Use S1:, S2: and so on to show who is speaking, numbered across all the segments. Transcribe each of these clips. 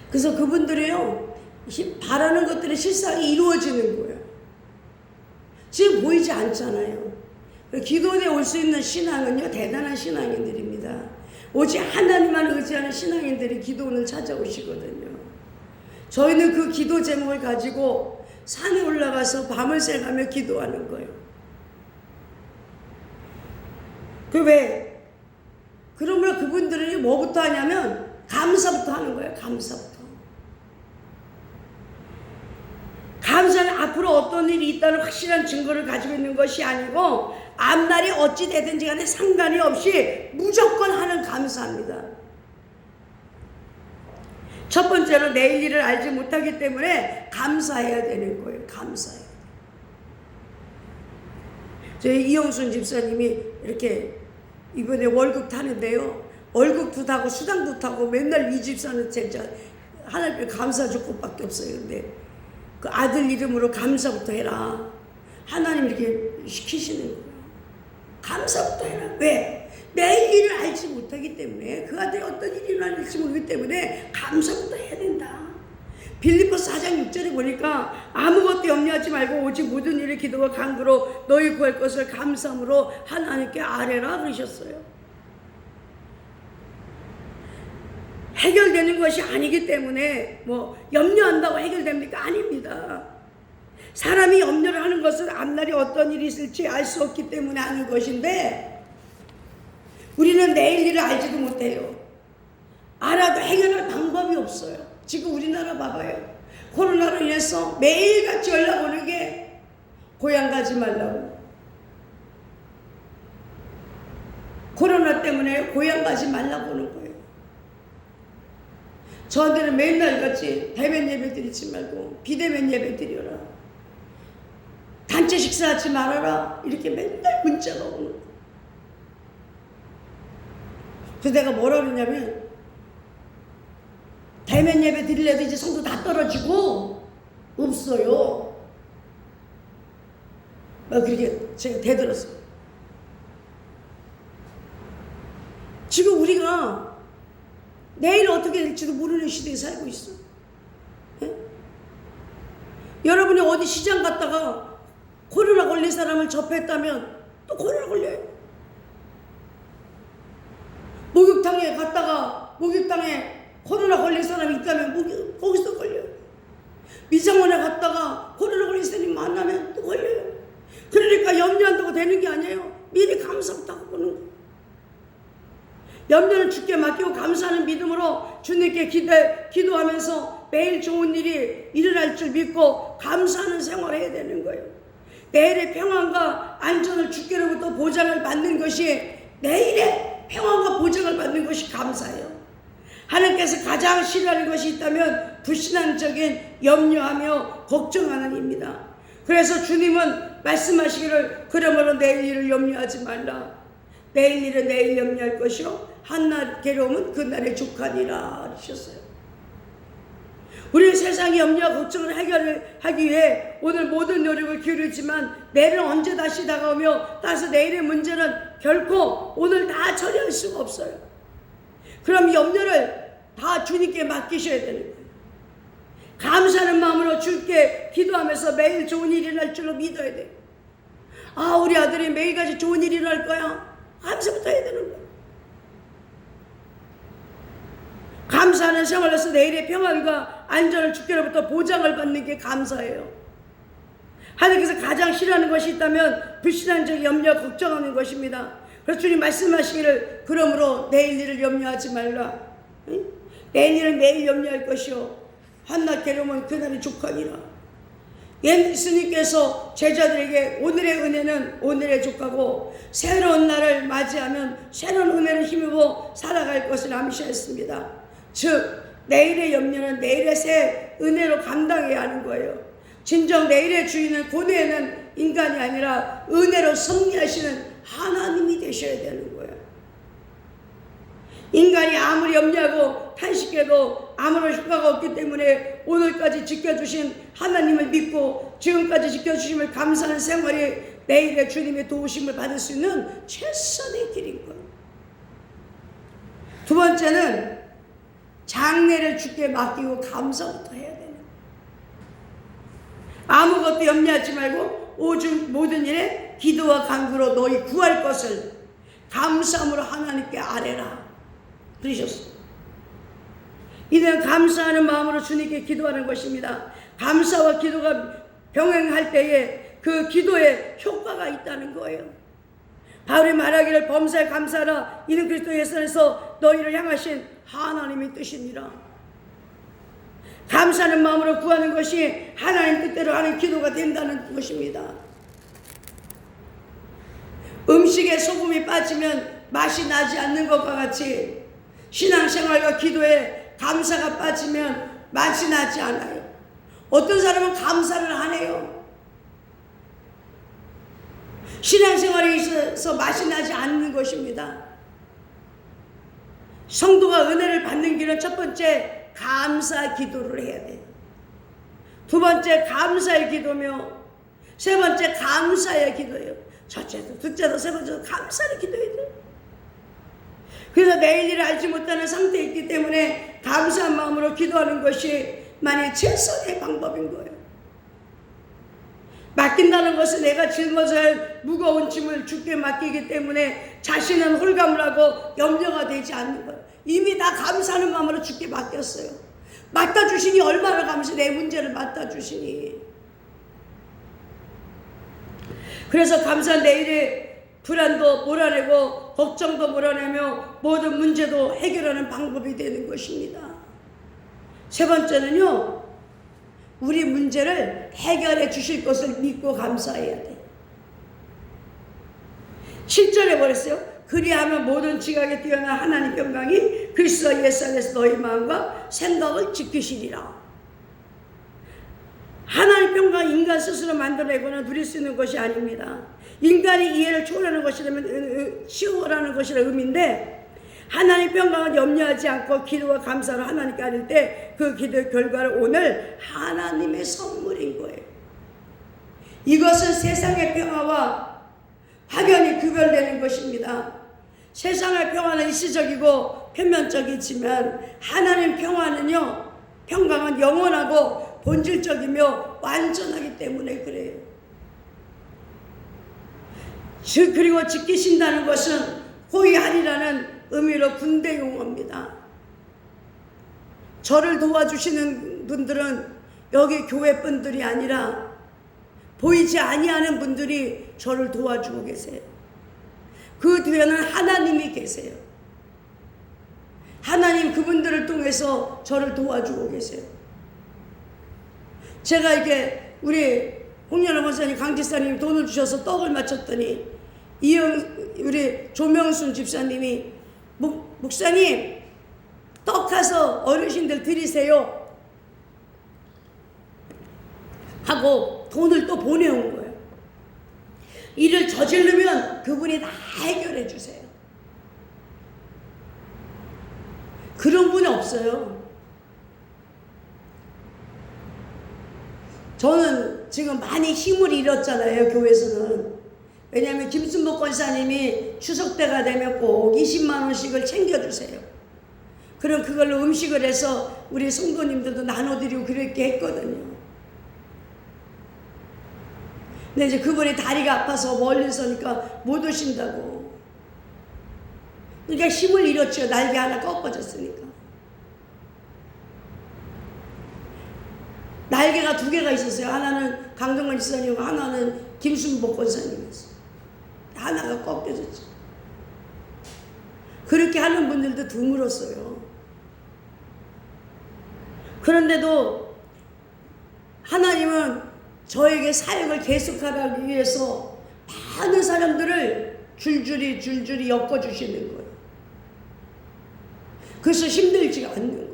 S1: 그래서 그분들이요, 바라는 것들이 실상이 이루어지는 거예요. 지금 보이지 않잖아요. 기도에 올 수 있는 신앙은요, 대단한 신앙인들입니다. 오직 하나님만 의지하는 신앙인들이 기도원을 찾아오시거든요. 저희는 그 기도 제목을 가지고 산에 올라가서 밤을 새가며 기도하는 거예요. 그러면 그분들은 뭐부터 하냐면 감사부터 하는 거예요. 감사부터. 감사는 앞으로 어떤 일이 있다는 확실한 증거를 가지고 있는 것이 아니고 앞날이 어찌 되든지 간에 상관이 없이 무조건 하는 감사입니다. 첫 번째로 내일 일을 알지 못하기 때문에 감사해야 되는 거예요. 감사해야 돼요. 저희 이영순 집사님이 이렇게 이번에 월급 타는데요, 월급도 타고 수당도 타고 맨날 이 집사는 진짜 하나님께 감사 줄 것밖에 없어요. 근데 그 아들 이름으로 감사부터 해라. 하나님 이렇게 시키시는 거예요. 감사부터 해라. 왜? 내일 일을 알지 못하기 때문에, 그 아들이 어떤 일이 일어날지 모르기 때문에 감사부터 해야 된다. 빌립보서 4장 6절에 보니까 아무것도 염려하지 말고 오직 모든 일을 기도와 간구로 너희 구할 것을 감사함으로 하나님께 아뢰라 그러셨어요. 해결되는 것이 아니기 때문에 뭐 염려한다고 해결됩니까? 아닙니다. 사람이 염려를 하는 것은 앞날에 어떤 일이 있을지 알 수 없기 때문에 하는 것인데, 우리는 내일 일을 알지도 못해요. 알아도 해결할 방법이 없어요. 지금 우리나라 봐봐요. 코로나로 인해서 매일같이 연락 오는 게 고향 가지 말라고. 코로나 때문에 고향 가지 말라고 하는 거예요. 저한테는 맨날 같이 대면 예배 드리지 말고 비대면 예배 드려라. 단체 식사하지 말아라. 이렇게 맨날 문자가 오는 거예요. 그래서 내가 뭐라 그러냐면, 대면 예배 드리려도 이제 성도 다 떨어지고 없어요. 그렇게 제가 대들었어요. 지금 우리가 내일 어떻게 될지도 모르는 시대에 살고 있어. 예? 여러분이 어디 시장 갔다가 코로나 걸린 사람을 접했다면 또 코로나 걸려요. 목욕탕에 갔다가 목욕탕에 코로나 걸린 사람이 있다면 거기서 걸려요. 미장원에 갔다가 코로나 걸린 사람이 만나면 또 걸려요. 그러니까 염려한다고 되는 게 아니에요. 미리 감사부터 하고 보는 거예요. 염려는 주께 맡기고 감사하는 믿음으로 주님께 기도하면서 매일 좋은 일이 일어날 줄 믿고 감사하는 생활을 해야 되는 거예요. 내일의 평안과 안전을 주께로부터 보장을 받는 것이, 내일의 평안과 보장을 받는 것이 감사예요. 하나님께서 가장 싫어하는 것이 있다면 불신앙적인 염려하며 걱정하는 입니다. 그래서 주님은 말씀하시기를 그러므로 내일 일을 염려하지 말라. 내일 일은 내일 염려할 것이요 한날 괴로움은 그날의 족하니라 하셨어요. 우리는 세상의 염려와 걱정을 해결하기 위해 오늘 모든 노력을 기울이지만 내일은 언제 다시 다가오며, 따라서 내일의 문제는 결코 오늘 다 처리할 수가 없어요. 그럼 염려를 다 주님께 맡기셔야 되는 거예요. 감사하는 마음으로 주께 기도하면서 매일 좋은 일이 일어날 줄로 믿어야 돼요. 아, 우리 아들이 매일같이 좋은 일이 일어날 거야. 감사부터 해야 되는 거예요. 감사하는 생활에서 내일의 평안과 안전을 주께로부터 보장을 받는 게 감사예요. 하나님께서 가장 싫어하는 것이 있다면 불신앙적 염려, 걱정하는 것입니다. 그래서 주님 말씀하시기를 그러므로 내일 일을 염려하지 말라. 응? 내일 일은 내일 염려할 것이요 한낱 괴로움은 그날의 족하니라. 예수님께서 제자들에게 오늘의 은혜는 오늘의 족하고 새로운 날을 맞이하면 새로운 은혜를 힘입어 살아갈 것을 암시했습니다. 즉 내일의 염려는 내일의 새 은혜로 감당해야 하는 거예요. 진정 내일의 주인은 고뇌는 인간이 아니라 은혜로 승리하시는 하나님이 되셔야 되는 거예요. 인간이 아무리 염려하고 탄식해도 아무런 효과가 없기 때문에 오늘까지 지켜주신 하나님을 믿고 지금까지 지켜주심을 감사하는 생활이 내일의 주님의 도우심을 받을 수 있는 최선의 길인 거예요. 두 번째는 장래를 주께 맡기고 감사부터 해야 되는. 아무것도 염려하지 말고 오직 모든 일에 기도와 간구로 너희 구할 것을 감사함으로 하나님께 아뢰라 그러셨어요. 이는 감사하는 마음으로 주님께 기도하는 것입니다. 감사와 기도가 병행할 때에 그 기도에 효과가 있다는 거예요. 바울이 말하기를 범사에 감사하라 이는 그리스도 예수 안에서 너희를 향하신 하나님의 뜻이니라. 감사하는 마음으로 구하는 것이 하나님 뜻대로 하는 기도가 된다는 것입니다. 음식에 소금이 빠지면 맛이 나지 않는 것과 같이 신앙생활과 기도에 감사가 빠지면 맛이 나지 않아요. 어떤 사람은 감사를 안 해요. 신앙생활에 있어서 맛이 나지 않는 것입니다. 성도가 은혜를 받는 길은 첫 번째 감사 기도를 해야 돼요. 두 번째 감사의 기도며 세 번째 감사의 기도예요. 첫째도 둘째도 세 번째도 감사를 기도해야 돼요. 그래서 내일 일을 알지 못하는 상태에 있기 때문에 감사한 마음으로 기도하는 것이 만일 최선의 방법인 거예요. 맡긴다는 것은 내가 짊어져야 할 무거운 짐을 주께 맡기기 때문에 자신은 홀감을 하고 염려가 되지 않는 거예요. 이미 다 감사하는 마음으로 주께 맡겼어요. 맡아주시니 얼마나 감사해. 내 문제를 맡아주시니. 그래서 감사한 내일의 불안도 몰아내고 걱정도 몰아내며 모든 문제도 해결하는 방법이 되는 것입니다. 세 번째는요, 우리 문제를 해결해 주실 것을 믿고 감사해야 돼. 7절에 뭐랬어요? 그리하면 모든 지각에 뛰어난 하나님 평강이 그리스도 예수 안에서 너희 마음과 생각을 지키시리라. 하나님 평강 인간 스스로 만들어내거나 누릴 수 있는 것이 아닙니다. 인간이 이해를 초월하는 것이라면 치유하라는 것이라 의미인데, 하나님 평강을 염려하지 않고 기도와 감사로 하나님께 아릴 때 그 기도의 결과를 오늘 하나님의 선물인 거예요. 이것은 세상의 평화와 확연히 구별되는 것입니다. 세상의 평화는 일시적이고 표면적이지만 하나님 평화는요, 평강은 영원하고 본질적이며 완전하기 때문에 그래요. 그리고 지키신다는 것은 호위하리라는 의미로 군대 용어입니다. 저를 도와주시는 분들은 여기 교회 분들이 아니라 보이지 아니하는 분들이 저를 도와주고 계세요. 그 뒤에는 하나님이 계세요. 하나님 그분들을 통해서 저를 도와주고 계세요. 제가 이렇게 우리 홍연아 권사님, 강지사님 돈을 주셔서 떡을 맞췄더니 우리 조명순 집사님이 목사님 떡 가서 어르신들 드리세요 하고 돈을 또 보내온 거예요. 일을 저지르면 그분이 다 해결해 주세요. 그런 분이 없어요. 저는 지금 많이 힘을 잃었잖아요, 교회에서는. 왜냐하면 김순복 권사님이 추석 때가 되면 꼭 20만 원씩을 챙겨주세요. 그럼 그걸로 음식을 해서 우리 성도님들도 나눠드리고 그렇게 했거든요. 근데 이제 그분이 다리가 아파서 멀리서니까 못 오신다고. 그러니까 힘을 잃었죠. 날개 하나 꺾어졌으니까. 날개가 두 개가 있었어요. 하나는 강동원 지사님이고 하나는 김순복 권사님이었어요. 하나가 꺾여졌죠. 그렇게 하는 분들도 드물었어요. 그런데도 하나님은 저에게 사역을 계속하기 위해서 많은 사람들을 줄줄이 엮어주시는 거예요. 그래서 힘들지가 않는 거예요.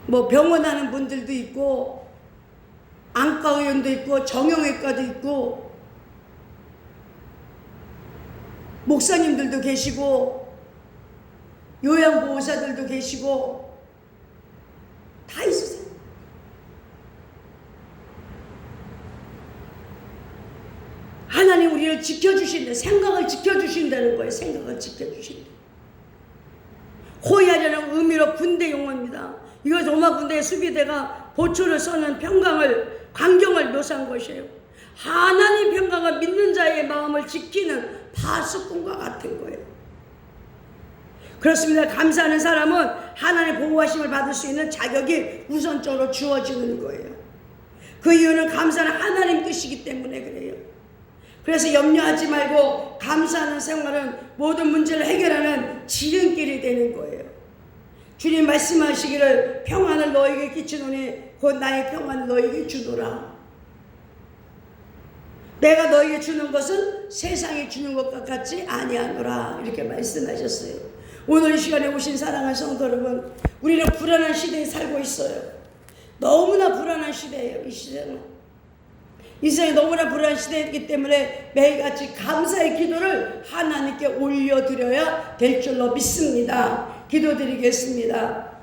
S1: 뭐 병원하는 분들도 있고 안과의원도 있고 정형외과도 있고 목사님들도 계시고 요양보호사들도 계시고 다 있으세요. 하나님 우리를 지켜주신다. 생각을 지켜주신다는 거예요. 생각을 지켜주신다. 호위하려는 의미로 군대 용어입니다. 이거 로마 군대의 수비대가 보초를 쏘는 평강을, 광경을 묘사한 것이에요. 하나님 평강을 믿는 자의 마음을 지키는 파수꾼과 같은 거예요. 그렇습니다. 감사하는 사람은 하나님의 보호하심을 받을 수 있는 자격이 우선적으로 주어지는 거예요. 그 이유는 감사는 하나님 뜻이기 때문에 그래요. 그래서 염려하지 말고 감사하는 생활은 모든 문제를 해결하는 지름길이 되는 거예요. 주님 말씀하시기를 평안을 너에게 끼치노니 곧 나의 평안을 너에게 주노라. 내가 너에게 주는 것은 세상이 주는 것과 같지 아니하노라. 이렇게 말씀하셨어요. 오늘 이 시간에 오신 사랑하는 성도 여러분, 우리는 불안한 시대에 살고 있어요. 너무나 불안한 시대예요. 이 시대는. 이 세상이 너무나 불안한 시대이기 때문에 매일같이 감사의 기도를 하나님께 올려드려야 될 줄로 믿습니다. 기도드리겠습니다.